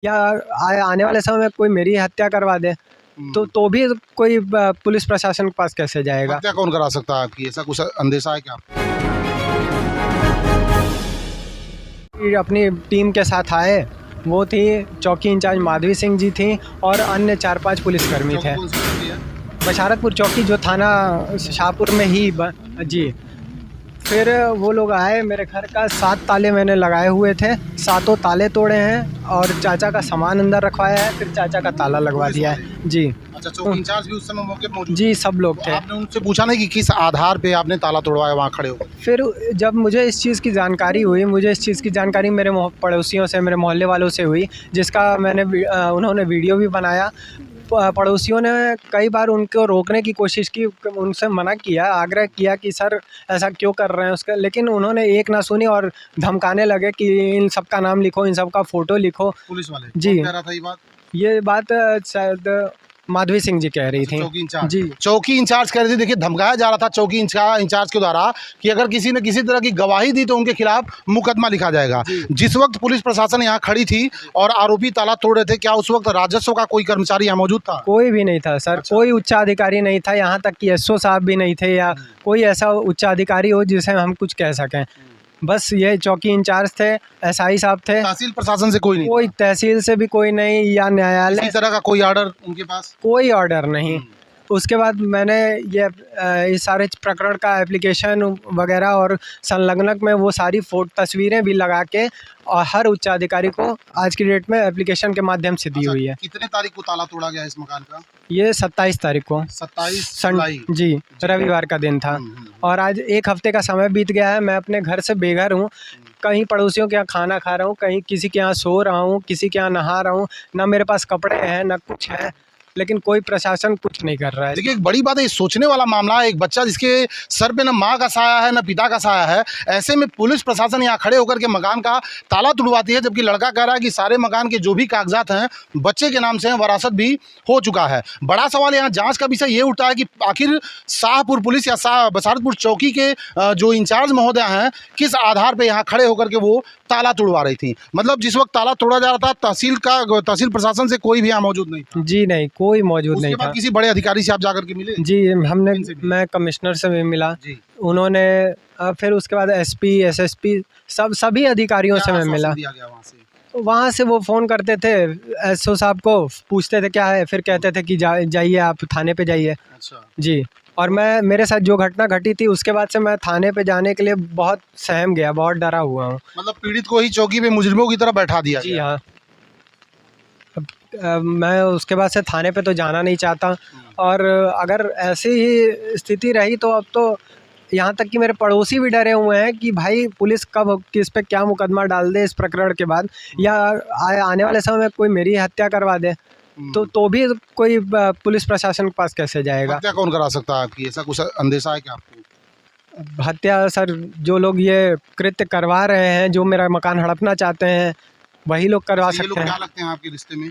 या आने वाले समय में कोई मेरी हत्या करवा दे तो भी कोई पुलिस प्रशासन के पास कैसे जाएगा? हत्या कौन करा सकता है आपकी, ऐसा कुछ अंदेशा है क्या आपको? ये अपनी टीम के साथ आए, वो थी चौकी इंचार्ज माधवी सिंह जी थी और अन्य 4-5 पुलिसकर्मी थे। बशारतपुर चौकी जो थाना शाहपुर में ही जी। फिर वो लोग आए, मेरे घर का 7 ताले मैंने लगाए हुए थे, 7 ताले तोड़े हैं और चाचा का सामान अंदर रखवाया है, फिर चाचा का ताला लगवा दिया है जी। अच्छा, चौकी इंचार्ज भी उस समय मौके पे मौजूद? जी, सब लोग थे। आपने उनसे पूछा नहीं कि किस आधार पे आपने ताला तोड़वाया वहाँ खड़े होकर? फिर जब मुझे इस चीज़ की जानकारी हुई, मेरे पड़ोसियों से, मेरे मोहल्ले वालों से हुई, जिसका उन्होंने वीडियो भी बनाया। पड़ोसियों ने कई बार उनको रोकने की कोशिश की, उनसे मना किया, आग्रह किया कि सर ऐसा क्यों कर रहे हैं उसका, लेकिन उन्होंने एक ना सुनी और धमकाने लगे कि इन सब का नाम लिखो, इन सब का फ़ोटो लिखो। पुलिस वाले? जी। कौन कह रहा था ये बात शायद माधवी सिंह जी कह रही थी। चौकी इंचार्ज? जी। चौकी इंचार्ज कह रही थी। देखिए, धमकाया जा रहा था चौकी इंचार्ज के द्वारा कि अगर किसी ने किसी तरह की गवाही दी तो उनके खिलाफ मुकदमा लिखा जाएगा। जिस वक्त पुलिस प्रशासन यहाँ खड़ी थी और आरोपी ताला तोड़ रहे थे, क्या उस वक्त राजस्व का कोई कर्मचारी यहाँ मौजूद था? कोई भी नहीं था सर। अच्छा। कोई उच्चाधिकारी नहीं था, यहाँ तक कि एसओ साहब भी नहीं थे या कोई ऐसा उच्चाधिकारी हो जिसे हम कुछ कह सकें। बस ये चौकी इंचार्ज थे, एसआई साहब थे। तहसील प्रशासन से कोई नहीं? कोई तहसील से भी कोई नहीं, या न्यायालय इस तरह का कोई ऑर्डर उनके पास? कोई ऑर्डर नहीं। उसके बाद मैंने ये इस सारे प्रकरण का एप्लीकेशन वगैरह और संलग्नक में वो सारी तस्वीरें भी लगा के और हर उच्चाधिकारी को आज की डेट में एप्लीकेशन के माध्यम से दी हुई है। कितने तारीख को ताला तोड़ा गया इस मकान का? ये 27 तारीख को। 27 जुलाई? जी, रविवार का दिन था और आज 1 हफ्ते का समय बीत गया है। मैं अपने घर से बेघर हूँ, कहीं पड़ोसियों के यहाँ खाना खा रहा हूँ, कहीं किसी के यहाँ सो रहा हूँ, किसी के यहाँ नहा रहा हूँ। ना मेरे पास कपड़े हैं, ना कुछ है, लेकिन कोई प्रशासन कुछ नहीं कर रहा है। देखिए, एक बड़ी बात है, सोचने वाला मामला है। एक बच्चा जिसके सर पे न माँ का साया है न पिता का साया है, ऐसे में पुलिस प्रशासन यहाँ खड़े होकर के मकान का ताला तुड़वाती है, जबकि लड़का कह रहा है कि सारे मकान के जो भी कागजात हैं बच्चे के नाम से हैं, वरासत भी हो चुका है। बड़ा सवाल यहाँ जांच का विषय ये उठता है कि आखिर शाहपुर पुलिस या बशारतपुर चौकी के जो इंचार्ज महोदय हैं, किस आधार पर यहाँ खड़े होकर के वो ताला तुड़वा रही थी। मतलब जिस वक्त ताला तोड़ा जा रहा था, तहसील प्रशासन से कोई भी यहाँ मौजूद नहीं था? जी नहीं, कोई मौजूद नहीं था। किसी बड़े अधिकारी से आप जाकर के मिले? जी, मैं कमिश्नर से भी मिला जी। उन्होंने फिर उसके बाद एसपी, एसएसपी सभी अधिकारियों से मैं मिला। वहाँ से वो फ़ोन करते थे एसओ साहब को, पूछते थे क्या है, फिर कहते थे कि जाइए आप थाने पे जाइए। अच्छा जी। और मेरे साथ जो घटना घटी थी उसके बाद से मैं थाने पे जाने के लिए बहुत सहम गया, बहुत डरा हुआ हूँ। मतलब पीड़ित को ही चौकी पे मुजरिमों की तरह बैठा दिया? जी हाँ। मैं उसके बाद से थाने पे तो जाना नहीं चाहता और अगर ऐसी ही स्थिति रही तो अब तो यहाँ तक कि मेरे पड़ोसी भी डरे हुए हैं कि भाई पुलिस कब किस पे क्या मुकदमा डाल दे इस प्रकरण के बाद, या आने वाले समय में कोई मेरी हत्या करवा दे तो भी कोई पुलिस प्रशासन के पास कैसे जाएगा? हत्या कौन करा सकता है आपकी, ऐसा कुछ अंदेशा है क्या आपको? हत्या सर, जो लोग ये कृत्य करवा रहे हैं, जो मेरा मकान हड़पना चाहते हैं, वही लोग करवा सकते हैं। क्या लगते हैं आपके रिश्ते में?